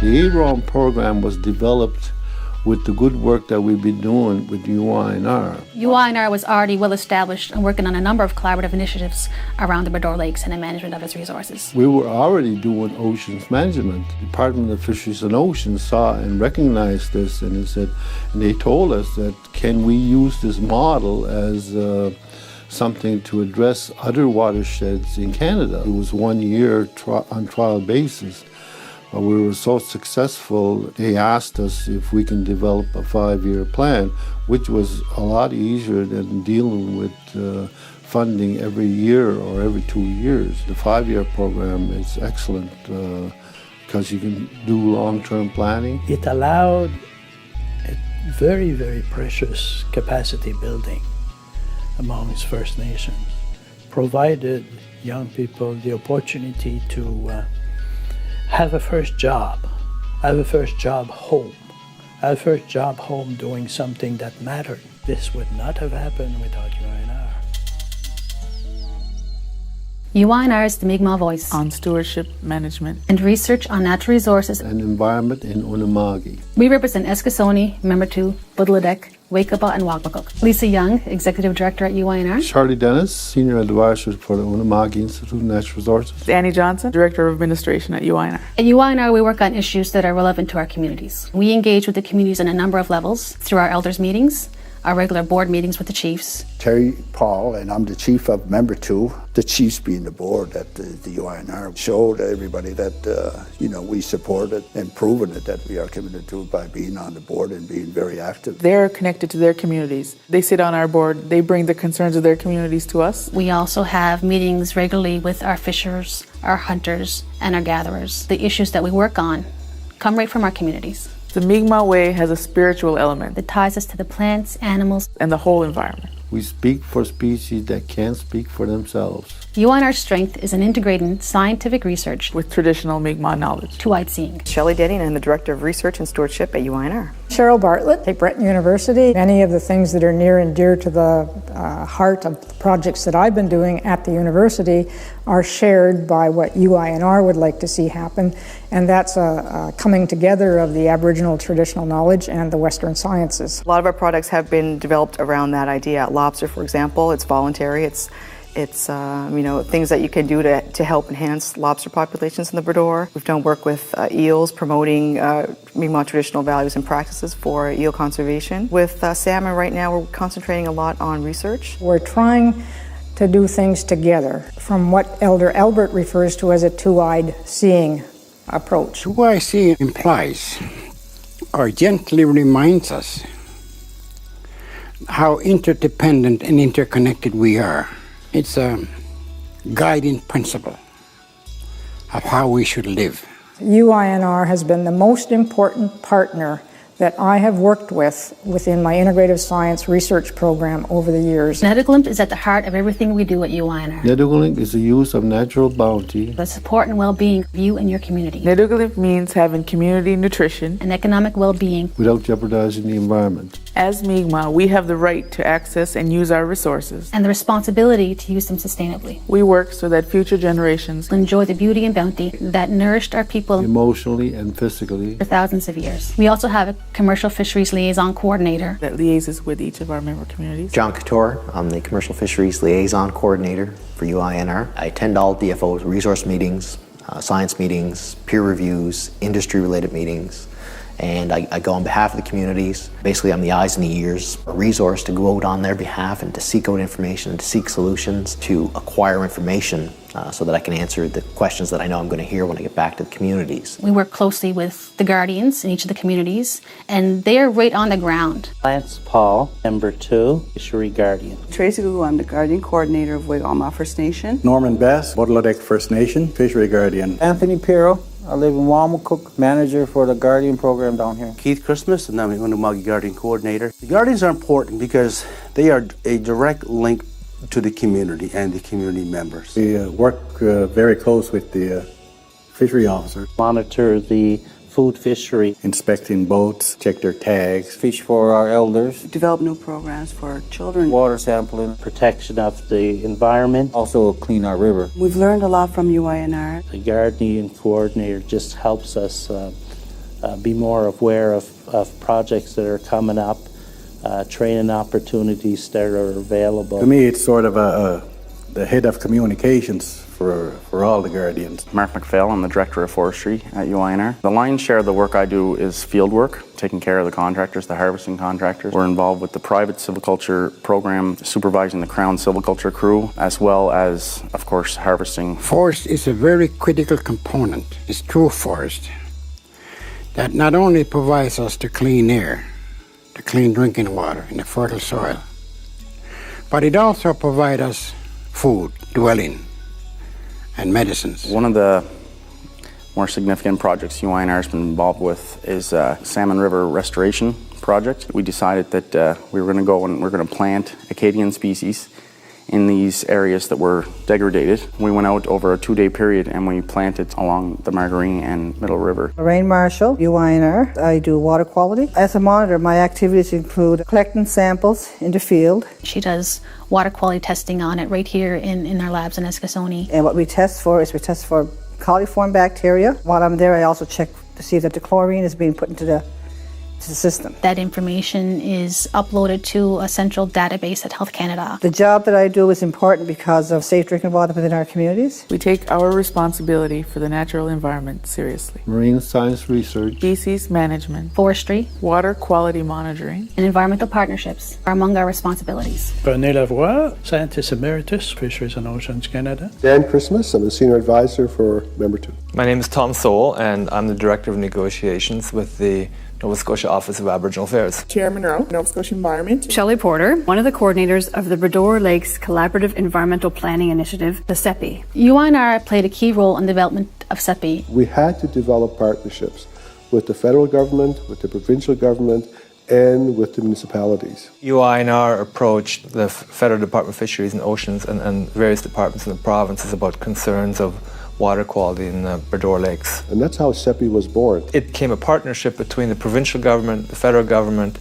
The AAROM program was developed with the good work that we've been doing with UINR. UINR was already well established and working on a number of collaborative initiatives around the Brador Lakes and the management of its resources. We were already doing oceans management. The Department of Fisheries and Oceans saw and recognized this, and they told us that can we use this model as something to address other watersheds in Canada. It was 1 year on trial basis. We were so successful, they asked us if we can develop a 5-year plan, which was a lot easier than dealing with funding every year or every 2 years. The 5-year program is excellent because you can do long-term planning. It allowed a very, very precious capacity building amongst First Nations, provided young people the opportunity to have a first job home doing something that mattered. This would not have happened without UINR. UINR is the Mi'kmaq voice on stewardship, management, and research on natural resources and environment in Unama'ki. We represent Eskasoni, Member 2, Budladek, Waikapa, and Wakbakuk. Lisa Young, Executive Director at UINR. Charlie Dennis, Senior Advisor for the Unama'ki Institute of Natural Resources. Annie Johnson, Director of Administration at UINR. At UINR, we work on issues that are relevant to our communities. We engage with the communities on a number of levels through our elders meetings, our regular board meetings with the chiefs. Terry Paul, and I'm the chief of Member 2. The chiefs being the board at the UINR showed everybody that, we support it and proven it that we are committed to it by being on the board and being very active. They're connected to their communities. They sit on our board. They bring the concerns of their communities to us. We also have meetings regularly with our fishers, our hunters, and our gatherers. The issues that we work on come right from our communities. The Mi'kmaq Way has a spiritual element that ties us to the plants, animals, and the whole environment. We speak for species that can't speak for themselves. UINR's strength is in integrating scientific research with traditional Mi'kmaq knowledge. To wide-seeing. Shelley Denning, I'm the Director of Research and Stewardship at UINR. Cheryl Bartlett at Breton University. Many of the things that are near and dear to the heart of the projects that I've been doing at the university are shared by what UINR would like to see happen, and that's a coming together of the Aboriginal traditional knowledge and the Western sciences. A lot of our products have been developed around that idea. Lobster, for example, it's voluntary. It's things that you can do to help enhance lobster populations in the Brador. We've done work with eels, promoting Mi'kmaq traditional values and practices for eel conservation. With salmon right now, we're concentrating a lot on research. We're trying to do things together from what Elder Albert refers to as a two-eyed seeing approach. Two-eyed seeing implies or gently reminds us how interdependent and interconnected we are. It's a guiding principle of how we should live. UINR has been the most important partner that I have worked with within my integrative science research program over the years. Netaglint is at the heart of everything we do at UINR. Netaglint is the use of natural bounty. The support and well-being of you and your community. Netaglint means having community nutrition and economic well-being without jeopardizing the environment. As Mi'kmaq, we have the right to access and use our resources. And the responsibility to use them sustainably. We work so that future generations enjoy the beauty and bounty that nourished our people emotionally and physically for thousands of years. We also have a commercial fisheries liaison coordinator that liaises with each of our member communities. John Couture, I'm the commercial fisheries liaison coordinator for UINR. I attend all DFO's resource meetings, science meetings, peer reviews, industry-related meetings. And I go on behalf of the communities. Basically, I'm the eyes and the ears, a resource to go out on their behalf and to seek out information and to seek solutions, to acquire information so that I can answer the questions that I know I'm going to hear when I get back to the communities. We work closely with the guardians in each of the communities, and they are right on the ground. Lance Paul, Member 2, Fishery Guardian. Tracy Gugu, I'm the Guardian Coordinator of Waikapa First Nation. Norman Bass, Budladek First Nation, Fishery Guardian. Anthony Pirro, I live in Wamakuk, manager for the Guardian program down here. Keith Christmas, and I'm the Unama'ki Guardian Coordinator. The Guardians are important because they are a direct link to the community and the community members. We work very close with the fishery officers. Monitor the food fishery. Inspecting boats, check their tags. Fish for our elders. Develop new programs for children. Water sampling. Protection of the environment. Also clean our river. We've learned a lot from UINR. The Guardian Coordinator just helps us be more aware of projects that are coming up, training opportunities that are available. To me, it's sort of the head of communications for all the Guardians. Mark McPhail, I'm the Director of Forestry at UINR. The lion's share of the work I do is field work, taking care of the contractors, the harvesting contractors. We're involved with the private silviculture program, supervising the Crown silviculture crew, as well as, of course, harvesting. Forest is a very critical component. It's true forest that not only provides us the clean air, the clean drinking water, and the fertile soil, but it also provides us food, dwelling, and medicines. One of the more significant projects UINR has been involved with is a Salmon River restoration project. We decided that we were going to go and we're going to plant Acadian species in these areas that were degraded. We went out over a 2-day period and we planted along the Margarine and Middle River. Lorraine Marshall, UINR. I do water quality. As a monitor, my activities include collecting samples in the field. She does water quality testing on it right here in our labs in Eskasoni. And what we test for coliform bacteria. While I'm there, I also check to see that the chlorine is being put into the system. That information is uploaded to a central database at Health Canada. The job that I do is important because of safe drinking water within our communities. We take our responsibility for the natural environment seriously. Marine science research, Species management, forestry, water quality monitoring, and environmental partnerships are among our responsibilities. René Lavoie, Scientist Emeritus, Fisheries and Oceans Canada. Dan Christmas, I'm a Senior Advisor for Member 2. My name is Tom Sowell, and I'm the Director of Negotiations with the Nova Scotia Office of Aboriginal Affairs. Chairman Rowe, Nova Scotia Environment. Shelley Porter, one of the coordinators of the Bredor Lakes Collaborative Environmental Planning Initiative, the CEPI. UINR played a key role in the development of CEPI. We had to develop partnerships with the federal government, with the provincial government, and with the municipalities. UINR approached the Federal Department of Fisheries and Oceans and various departments in the provinces about concerns of water quality in the Bredor Lakes. And that's how CEPI was born. It became a partnership between the provincial government, the federal government,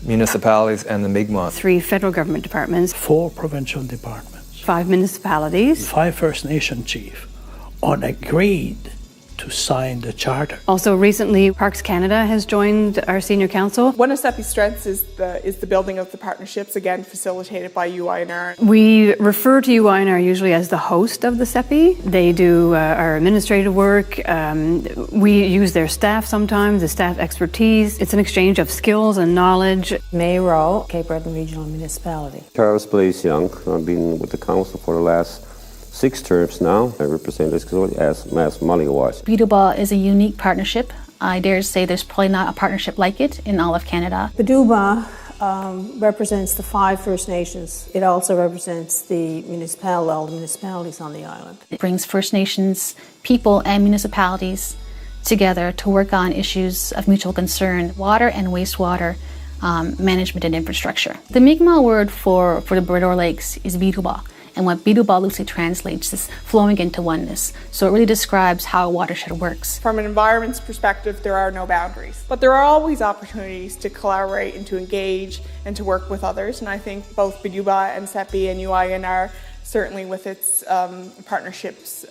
municipalities, and the Mi'kmaq. 3 federal government departments. 4 provincial departments. 5 municipalities. 5 First Nation chiefs all agreed to sign the charter. Also recently, Parks Canada has joined our senior council. One of CEPI's strengths is the building of the partnerships, again facilitated by UINR. We refer to UINR usually as the host of the CEPI. They do our administrative work. We use their staff sometimes, the staff expertise. It's an exchange of skills and knowledge. May Rowe, Cape Breton Regional Municipality. Charles Blaise Young. I've been with the council for the last 6 terms now. I represent this as Mulligawash. Bidouba is a unique partnership. I dare say there's probably not a partnership like it in all of Canada. Bidouba represents the 5 First Nations. It also represents all the municipalities on the island. It brings First Nations people and municipalities together to work on issues of mutual concern, water and wastewater management and infrastructure. The Mi'kmaq word for the Bredor Lakes is Bidouba. And what Bidouba loosely translates is flowing into oneness. So it really describes how a watershed works. From an environment's perspective, there are no boundaries. But there are always opportunities to collaborate and to engage and to work with others. And I think both Bidouba and CEPI and UINR, certainly with its partnerships,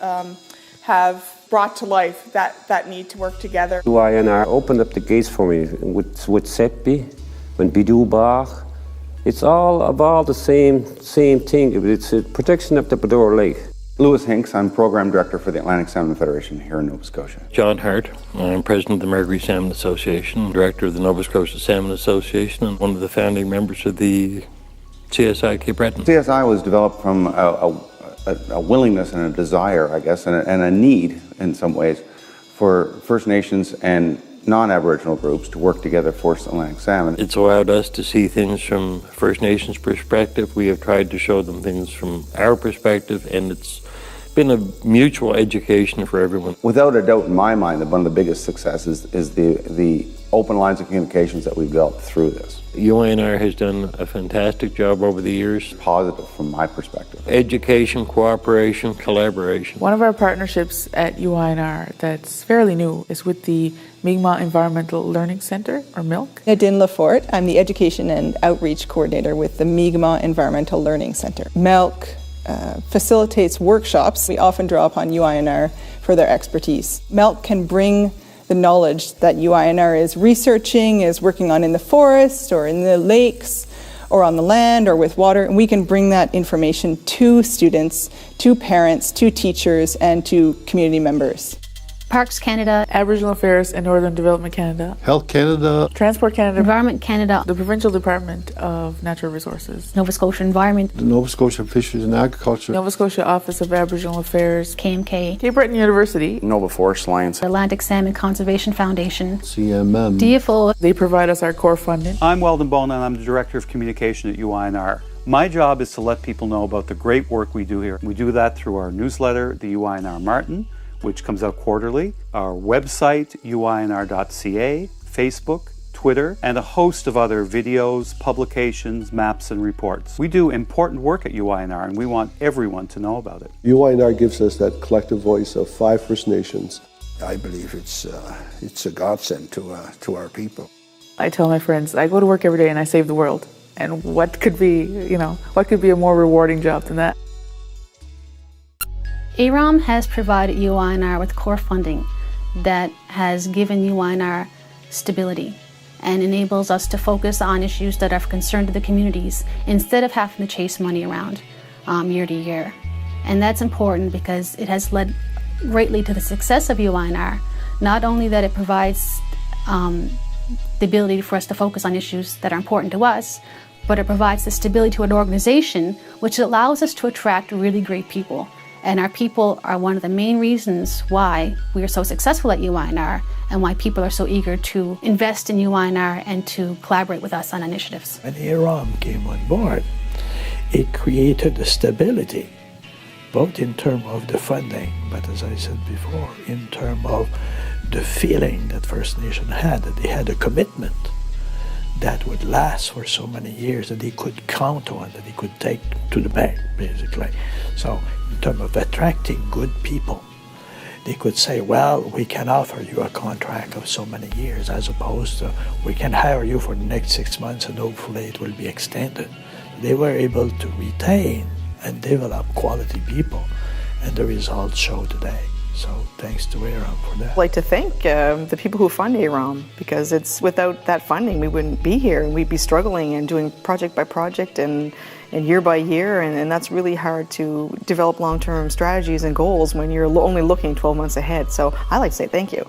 have brought to life that need to work together. UINR opened up the gates for me with CEPI, when Bidouba. It's all about the same thing. It's a protection of the Bredor Lake. Lewis Hinks, I'm Program Director for the Atlantic Salmon Federation here in Nova Scotia. John Hart, I'm President of the Margarine Salmon Association, Director of the Nova Scotia Salmon Association, and one of the founding members of the CSI Cape Breton. CSI was developed from a willingness and a desire, I guess, and a need in some ways for First Nations and non-Aboriginal groups to work together for Atlantic salmon. It's allowed us to see things from First Nations perspective. We have tried to show them things from our perspective, and it's been a mutual education for everyone. Without a doubt in my mind that one of the biggest successes is the open lines of communications that we've developed through this. UINR has done a fantastic job over the years. Positive from my perspective. Education, cooperation, collaboration. One of our partnerships at UINR that's fairly new is with the Mi'kmaq Environmental Learning Center, or MILC. Nadine Lafort, I'm the Education and Outreach Coordinator with the Mi'kmaq Environmental Learning Center. MILC facilitates workshops. We often draw upon UINR for their expertise. MILC can bring the knowledge that UINR is researching, is working on in the forest or in the lakes or on the land or with water, and we can bring that information to students, to parents, to teachers, and to community members. Parks Canada, Aboriginal Affairs and Northern Development Canada, Health Canada, Transport Canada, Environment Canada, the Provincial Department of Natural Resources, Nova Scotia Environment, the Nova Scotia Fisheries and Agriculture, Nova Scotia Office of Aboriginal Affairs, KMK, Cape Breton University, Nova Forest Alliance, Atlantic Salmon Conservation Foundation, CMM, DFO. They provide us our core funding. I'm Weldon Bone and I'm the Director of Communication at UINR. My job is to let people know about the great work we do here. We do that through our newsletter, the UINR Martin, which comes out quarterly, our website, uinr.ca, Facebook, Twitter, and a host of other videos, publications, maps, and reports. We do important work at UINR, and we want everyone to know about it. UINR gives us that collective voice of 5 First Nations. I believe it's a godsend to our people. I tell my friends, I go to work every day and I save the world. And what could be a more rewarding job than that? AAROM has provided UINR with core funding that has given UINR stability and enables us to focus on issues that are of concern to the communities instead of having to chase money around year to year. And that's important because it has led greatly to the success of UINR, not only that it provides the ability for us to focus on issues that are important to us, but it provides the stability to an organization which allows us to attract really great people. And our people are one of the main reasons why we are so successful at UINR and why people are so eager to invest in UINR and to collaborate with us on initiatives. When AAROM came on board, it created a stability, both in terms of the funding, but as I said before, in terms of the feeling that First Nation had, that they had a commitment that would last for so many years, that they could count on, that they could take to the bank, basically. So in terms of attracting good people, they could say, well, we can offer you a contract of so many years, as opposed to we can hire you for the next 6 months and hopefully it will be extended. They were able to retain and develop quality people, and the results show today. So thanks to AAROM for that. I'd like to thank the people who fund AAROM, because without that funding we wouldn't be here and we'd be struggling and doing project by project and year by year, and that's really hard to develop long-term strategies and goals when you're only looking 12 months ahead. So I'd like to say thank you.